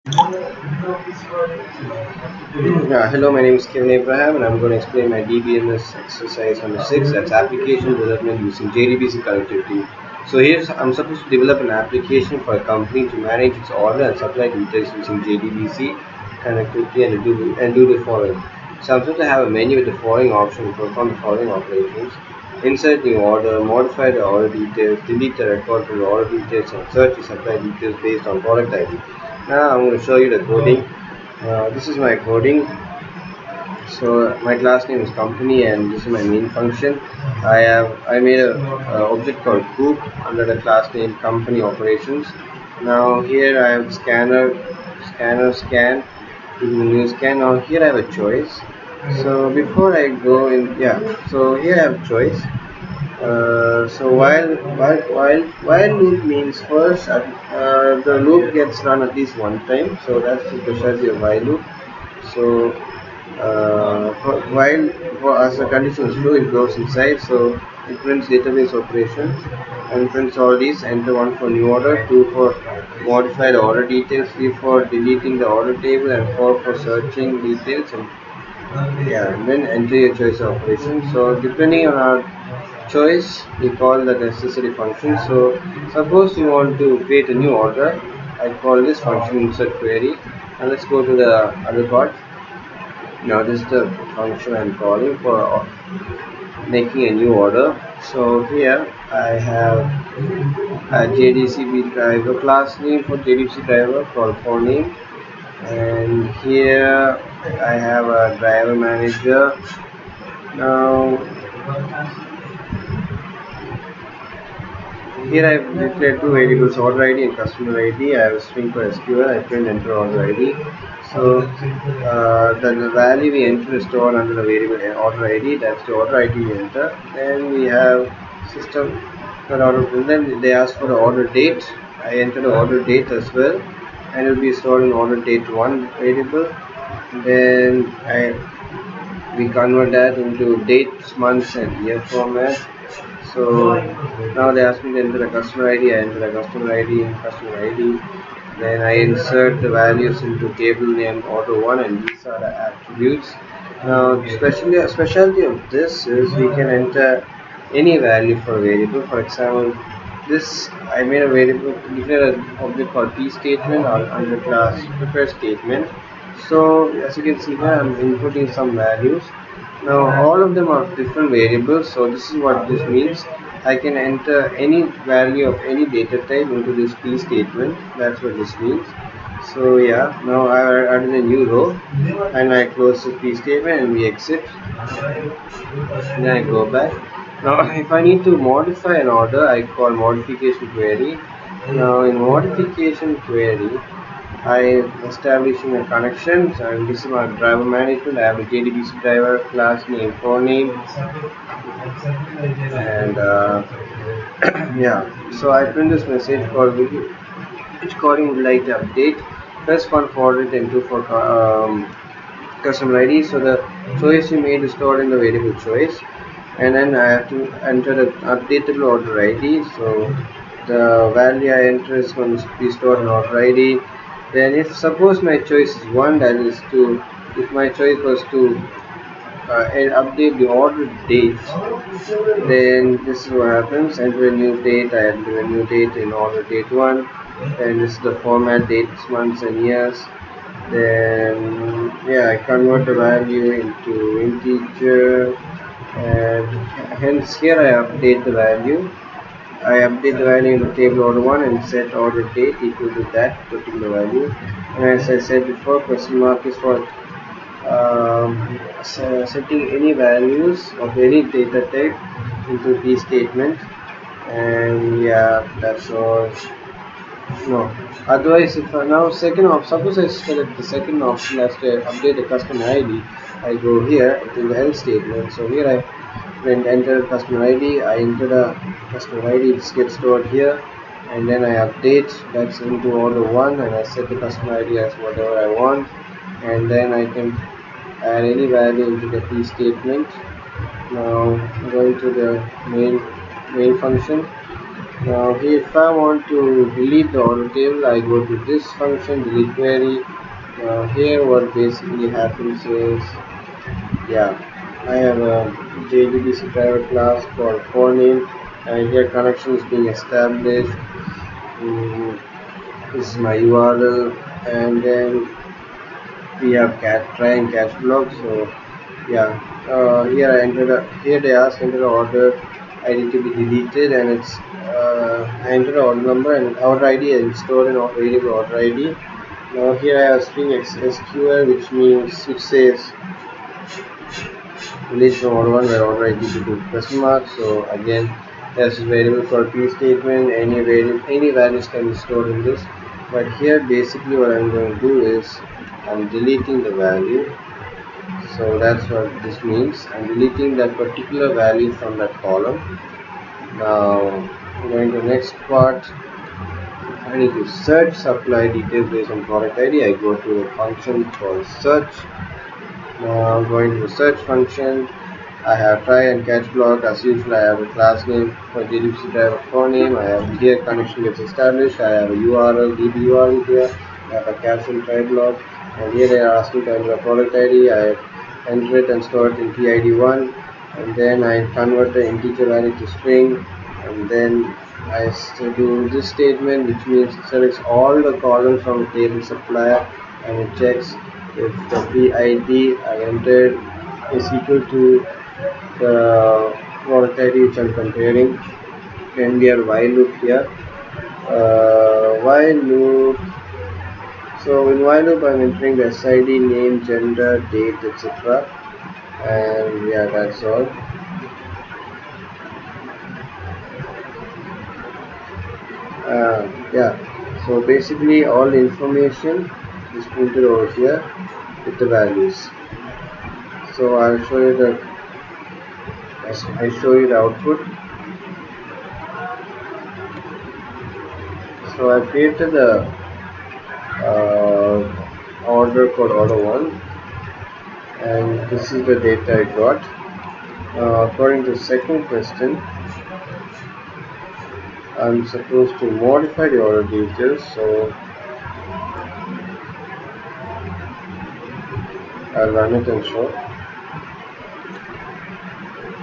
Hello, my name is Kevin Abraham, and I'm going to explain my DBMS exercise number 6. That's application development using JDBC connectivity. So here's I'm supposed to develop an application for a company to manage its order and supply details using JDBC connectivity and do the following. So I'm supposed to have a menu with the following option to perform the following operations: insert new order, modify the order details, delete the record for the order details, and search the supply details based on product ID. Now I'm going to show you the coding. This is my coding. So my class name is company, and this is my main function. I made a object called cook under the class name company operations. Now here I have scan to the new scan. Now here I have a choice. So before I go in, yeah. So here I have choice. So while loop means first the loop gets run at least one time. So that's the specialty of while loop. So while as the condition is true, it goes inside. So it prints database operations and prints all these. Enter one for new order, two for modify the order details, three for deleting the order table, and four for searching details. And then enter your choice of operation. So depending on our choice, we call the necessary function. So suppose you want to create a new order, I call this function insert query. And let's go to the other part. Now this is the function I'm calling for making a new order. So here I have a JDCB driver class name for JDBC driver called for name, and here I have a driver manager. Now here I have declared two variables, order ID and customer ID. I have a string for SQL. I print enter order ID. So the value we enter is stored under the variable order ID. That's the order ID we enter. Then we have system for order. And then they ask for the order date. I enter the order date as well, and it will be stored in order date one variable. Then we convert that into dates, months, and year format. So now they ask me to enter the customer ID. I enter the customer ID in customer ID. Then I insert the values into table name order one, and these are the attributes. Now, specialty of this is we can enter any value for a variable. For example, this I made a variable, declare an object called p statement or under class prepare statement. So as you can see here, I'm inputting some values. Now all of them are different variables. So this is what this means. I can enter any value of any data type into this p statement. That's what this means. So yeah, now I added a new row, and I close the p statement and we exit. Then I go back. Now if I need to modify an order, I call modification query. Now in modification query, I establishing a connection, and this is my driver management. I have a JDBC driver class name for name, and yeah. So I print this message called which calling would like to update. Press one for it and two for customer ID. So the choice you made is stored in the variable choice, and then I have to enter the updatable order ID. So the value I enter is going to be stored in order ID. Then if suppose my choice is 1, that is to, if my choice was to update the order date, then this is what happens: enter a new date. I enter a new date in order date 1, and this is the format: dates, months, and years. Then yeah, I convert the value into integer, and hence here I update the value. I update the value in the table order 1 and set order date equal to that particular value. And as I said before, question mark is for setting any values of any data type into the statement. And yeah, that's all. No, otherwise if now second option, suppose I select the second option as to update the customer ID, I go here in the else statement. So here I when enter customer ID, I enter the customer ID, it gets stored here, and then I update that's into order 1, and I set the customer ID as whatever I want, and then I can add any value into the p statement. Now going to the main function. Now if I want to delete the order table, I go to this function, delete query. Now here what basically happens is, yeah, I have a JDBC private class called forename, and here connection is being established. This is my URL, and then we have try and catch block. So yeah, here I entered here they ask enter the order ID to be deleted, and it's I enter the order number and order ID is stored in variable order ID. Now here I have string SQL, which says release from order 1 where order ID is equal to question mark. So again, there's variable for P statement. Any values can be stored in this. But here basically what I'm going to do is I'm deleting the value. So that's what this means. I'm deleting that particular value from that column. Now going to the next part. I need to search supply details based on product ID. I go to a function called search. Now going to the search function, I have try and catch block. As usual, I have a class name for JDBC driver for name. I have here connection gets established. I have a URL, DB URL here. I have a catch and try block, and here they are asking to enter a product ID. I enter it and store it in PID1, and then I convert the integer value to string, and then I do this statement, which means it selects all the columns from the table supplier, and it checks if the PID I entered is equal to the product ID which I'm comparing. Then we have while loop here. While loop. So in while loop I'm entering the SID, name, gender, date, etc. And yeah, that's all. Yeah. So basically all the information is printed over here with the values. So I'll show you the output. So I created the order called order 1, and this is the data I got. According to the second question, I'm supposed to modify the order details, so I'll run it and show.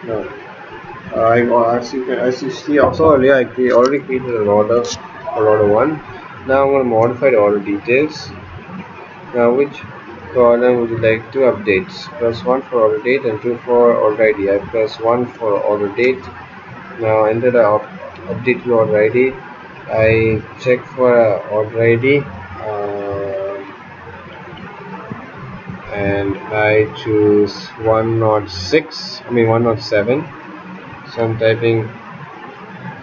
No. As you see also earlier, I already created an order for order 1. Now I'm going to modify the order details. Now which column would you like to update? Press 1 for order date and 2 for order ID. I press 1 for order date. Now enter the update to order ID. I check for order ID and I choose 107. So I'm typing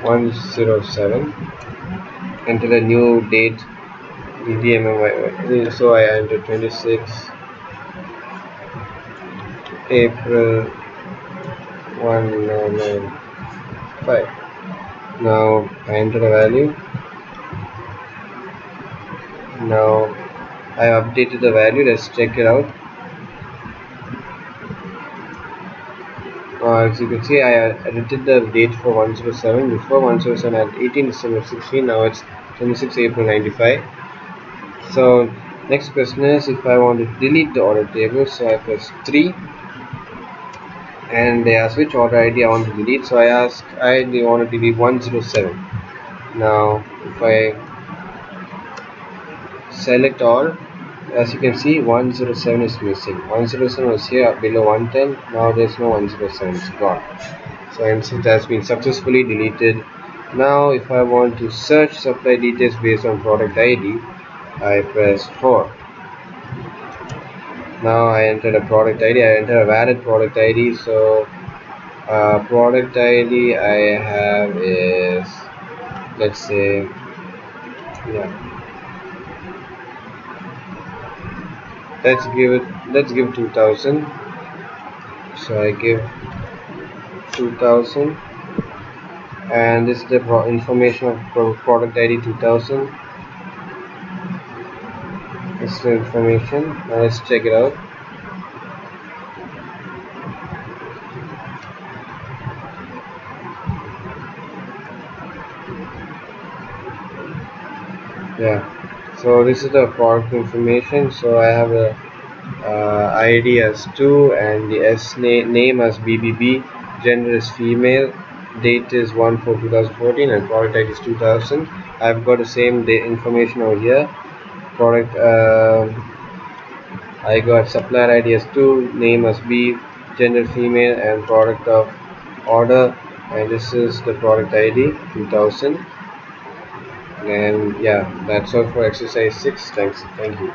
107. Enter the new date. So I enter 26 April 1995. Now I enter the value. Now I have updated the value. Let's check it out. As you can see, I edited the date for 107. Before 107 at 18 December 16. Now it's 26 April 95. So next question is if I want to delete the order table. So I press 3, and they ask which order ID I want to delete. So I want to delete 107. Now if I select all, as you can see 107 is missing. 107 was here below 110. Now there's no 107, it's gone. So hence it has been successfully deleted. Now if I want to search supply details based on product ID, I press 4. Now I enter a product ID. I enter a valid product ID. So product ID I have is, let's say, yeah, let's give 2000. So I give 2000, and this is the information of product ID 2000. This is the information. Now let's check it out. Yeah. So this is the product information. So I have a ID as 2 and the name as BBB, gender is female, date is 1/4/2014 and product ID is 2000. I've got the same information over here. Product I got supplier ID as 2, name as B, gender female and product of order, and this is the product ID 2000. And yeah, that's all for exercise 6. Thank you.